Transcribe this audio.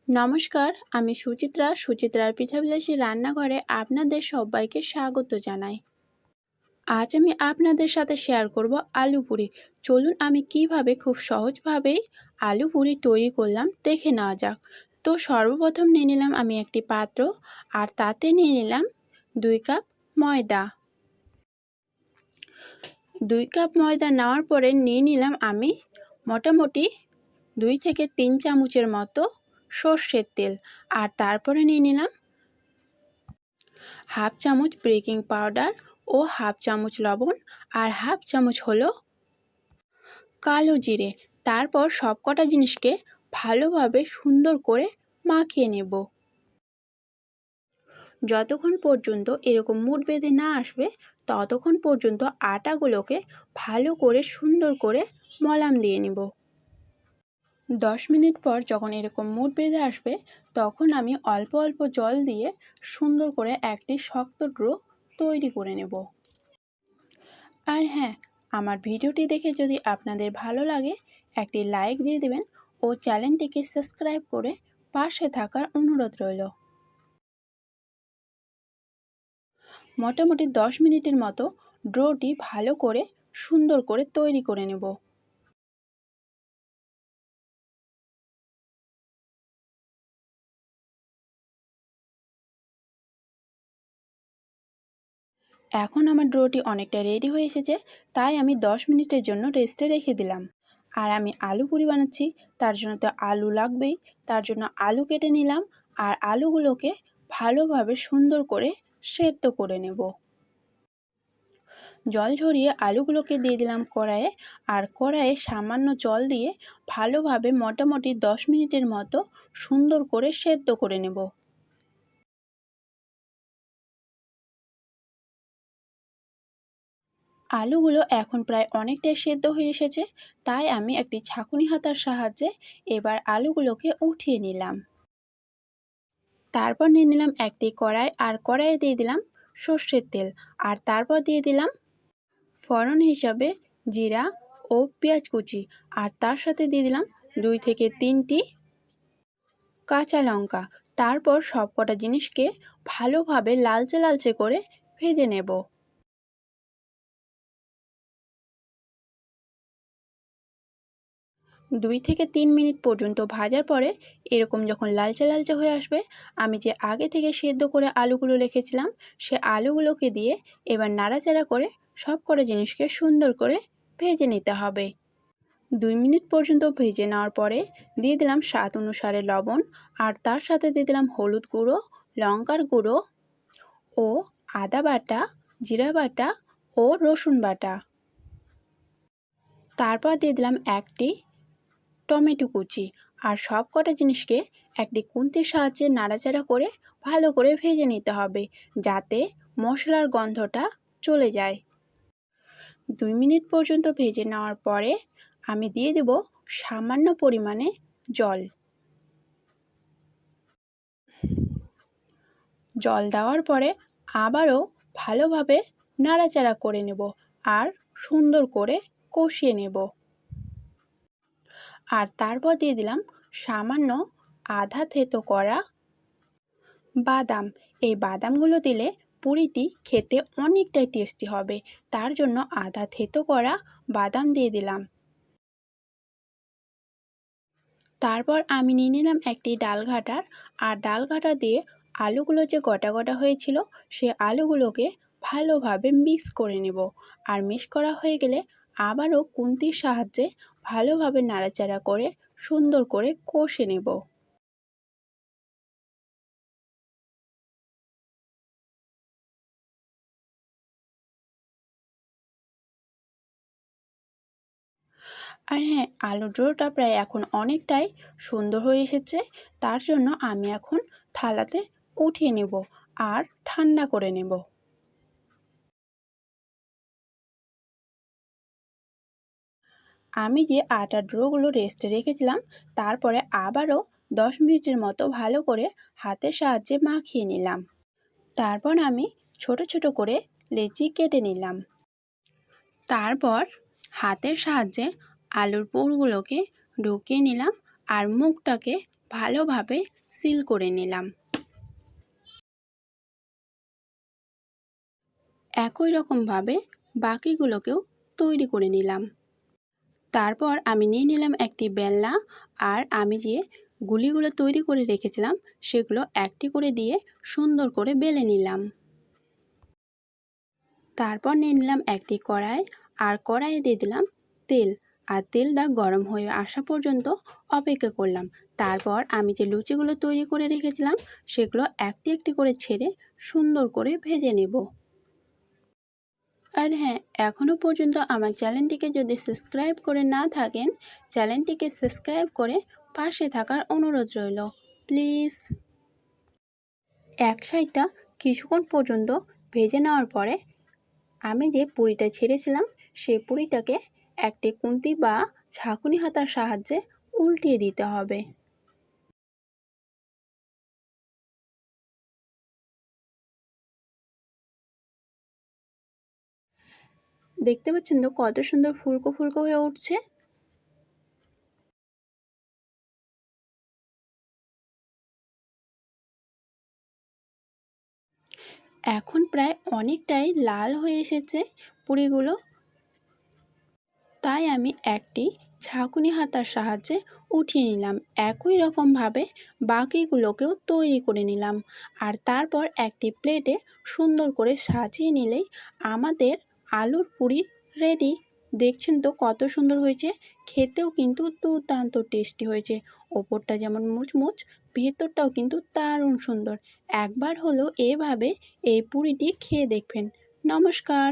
নমস্কার, আমি সুচিত্রার পিঠাবিলাসী রান্নাঘরে আপনাদের সবাইকে স্বাগত জানাই। আজ আমি আপনাদের সাথে শেয়ার করব আলু পুরি। চলুন আমি কিভাবে খুব সহজভাবেই আলু পুরি তৈরি করলাম দেখে নেওয়া যাক। তো সর্বপ্রথম নিয়ে নিলাম আমি একটি পাত্র, আর তাতে নিয়ে নিলাম 2 কাপ ময়দা। 2 কাপ ময়দা নেওয়ার পরে নিয়ে নিলাম আমি মোটামুটি 2 থেকে 3 চামচের মতো সর্ষের তেল, আর তারপরে নিয়ে নিলাম হাফ চামচ বেকিং পাউডার ও হাফ চামচ লবণ, আর হাফ চামচ হলো কালো জিরে। তারপর সবকটা জিনিসকে ভালোভাবে সুন্দর করে মাখিয়ে নেব যতক্ষণ পর্যন্ত এরকম মুঠ বেঁধে না আসবে, ততক্ষণ পর্যন্ত আটাগুলোকে ভালো করে সুন্দর করে মলাম দিয়ে নেব। 10 মিনিট পর যখন এরকম মুঠ বেঁধে আসবে, তখন আমি অল্প অল্প জল দিয়ে সুন্দর করে একটি শক্ত ডো তৈরি করে নেব। আর হ্যাঁ, আমার ভিডিওটি দেখে যদি আপনাদের ভালো লাগে একটি লাইক দিয়ে দেবেন ও চ্যানেলটিকে সাবস্ক্রাইব করে পাশে থাকার অনুরোধ রইল। মোটামুটি 10 মিনিটের মতো ডোটি ভালো করে সুন্দর করে তৈরি করে নেব। এখন আমার ডোটি অনেকটা রেডি হয়ে এসেছে, তাই আমি 10 মিনিটের জন্য রেস্টে রেখে দিলাম। আর আমি আলু পুরি বানাচ্ছি, তার জন্য তো আলু লাগবেই। তার জন্য আলু কেটে নিলাম, আর আলুগুলোকে ভালোভাবে সুন্দর করে সেদ্ধ করে নেব। জল ঝরিয়ে আলুগুলোকে দিয়ে দিলাম কড়াইয়ে, আর কড়াইয়ে সামান্য জল দিয়ে ভালোভাবে মোটামুটি 10 মিনিটের মতো সুন্দর করে সেদ্ধ করে নেব। আলুগুলো এখন প্রায় অনেকটাই সেদ্ধ হয়ে এসেছে, তাই আমি একটি ছাঁকুনি হাতার সাহায্যে এবার আলুগুলোকে উঠিয়ে নিলাম। তারপর নিয়ে নিলাম একটি কড়াই, আর কড়াইয়ে দিয়ে দিলাম সর্ষের তেল, আর তারপর দিয়ে দিলাম ফোড়ন হিসাবে জিরা ও পেঁয়াজ কুচি, আর তার সাথে দিয়ে দিলাম 2 থেকে 3টি কাঁচা লঙ্কা। তারপর সবকটা জিনিসকে ভালোভাবে লালচে লালচে করে ভেজে নেব। 2 থেকে 3 মিনিট পর্যন্ত ভাজার পরে এরকম যখন লালচে লালচে হয়ে আসবে, আমি যে আগে থেকে সেদ্ধ করে আলুগুলো রেখেছিলাম সে আলুগুলোকে দিয়ে এবার নাড়াচাড়া করে সবকটা জিনিসকে সুন্দর করে ভেজে নিতে হবে। 2 মিনিট পর্যন্ত ভেজে নেওয়ার পরে দিয়ে দিলাম স্বাদ অনুসারে লবণ, আর তার সাথে দিয়ে দিলাম হলুদ গুঁড়ো, লঙ্কার গুঁড়ো ও আদা বাটা, জিরা বাটা ও রসুন বাটা। তারপর দিয়ে দিলাম একটি টমেটো কুচি, আর সব কটা জিনিসকে একটি খুন্তির সাহায্যে নাড়াচাড়া করে ভালো করে ভেজে নিতে হবে, যাতে মশলার গন্ধটা চলে যায়। 2 মিনিট পর্যন্ত ভেজে নেওয়ার পরে আমি দিয়ে দেব সামান্য পরিমাণে জল। জল দেওয়ার পরে আবারও ভালোভাবে নাড়াচাড়া করে নেব, আর সুন্দর করে কষিয়ে নেব। আর তারপর দিয়ে দিলাম সামান্য আধা থেতো করা বাদাম। এই বাদামগুলো দিলে পুরিটি খেতে অনেকটাই টেস্টি হবে, তার জন্য আধা থেতো করা বাদাম দিয়ে দিলাম। তারপর আমি নিয়ে নিলাম একটি ডাল ঘাটার, আর ডাল ঘাটা দিয়ে আলুগুলো যে গোটা গোটা হয়েছিল সে আলুগুলোকে ভালোভাবে মিক্স করে নেব। আর মিক্স করা হয়ে গেলে আবারও খুন্তির সাহায্যে ভালোভাবে নাড়াচাড়া করে সুন্দর করে কষে নেব। আর হ্যাঁ, আলুর ডোটা প্রায় এখন অনেকটাই সুন্দর হয়ে এসেছে, তার জন্য আমি এখন থালাতে উঠিয়ে নেব আর ঠান্ডা করে নেব। আমি যে আটার ডোগুলো রেস্টে রেখেছিলাম, তারপরে আবারও 10 মিনিটের মতো ভালো করে হাতের সাহায্যে মাখিয়ে নিলাম। তারপর আমি ছোট ছোট করে লেচি কেটে নিলাম। তারপর হাতের সাহায্যে আলুর পুরগুলোকে ঢুকিয়ে নিলাম, আর মুখটাকে ভালোভাবে সিল করে নিলাম। একই রকমভাবে বাকিগুলোকেও তৈরি করে নিলাম। তারপর আমি নিয়ে নিলাম একটি বেলনা, আর আমি যে গুলিগুলো তৈরি করে রেখেছিলাম সেগুলো একটি করে দিয়ে সুন্দর করে বেলে নিলাম। তারপর নিয়ে নিলাম একটি কড়াই, আর কড়াইয়ে দিয়ে দিলাম তেল, আর তেলটা গরম হয়ে আসা পর্যন্ত অপেক্ষা করলাম। তারপর আমি যে লুচিগুলো তৈরি করে রেখেছিলাম সেগুলো একটি একটি করে ছেড়ে সুন্দর করে ভেজে নেব। আর হ্যাঁ, এখনও পর্যন্ত আমার চ্যানেলটিকে যদি সাবস্ক্রাইব করে না থাকেন, চ্যানেলটিকে সাবস্ক্রাইব করে পাশে থাকার অনুরোধ রইল প্লিজ। এক সাইডটা কিছুক্ষণ পর্যন্ত ভেজে নেওয়ার পরে আমি যে পুরিটা ছেড়েছিলাম সেই পুরিটাকে একটি খুন্তি বা ঝাঁকুনি হাতার সাহায্যে উল্টিয়ে দিতে হবে। দেখতে পাচ্ছেন তো কত সুন্দর ফুলকো ফুলকো হয়ে উঠছে। এখন প্রায় অনেকটাই লাল হয়ে এসেছে পুরিগুলো, তাই আমি একটি ঝাঁকুনি হাতার সাহায্যে উঠিয়ে নিলাম। একই রকমভাবে বাকিগুলোকেও তৈরি করে নিলাম, আর তারপর একটি প্লেটে সুন্দর করে সাজিয়ে নিলেই আমাদের আলুর পুরি রেডি। দেখছেন তো কত সুন্দর হয়েছে, খেতেও কিন্তু দুর্দান্ত টেস্টি হয়েছে। ওপরটা যেমন মুচমুচ, ভেতরটাও কিন্তু দারুণ সুন্দর। একবার হলো এভাবে এই পুরিটি খেয়ে দেখবেন। নমস্কার।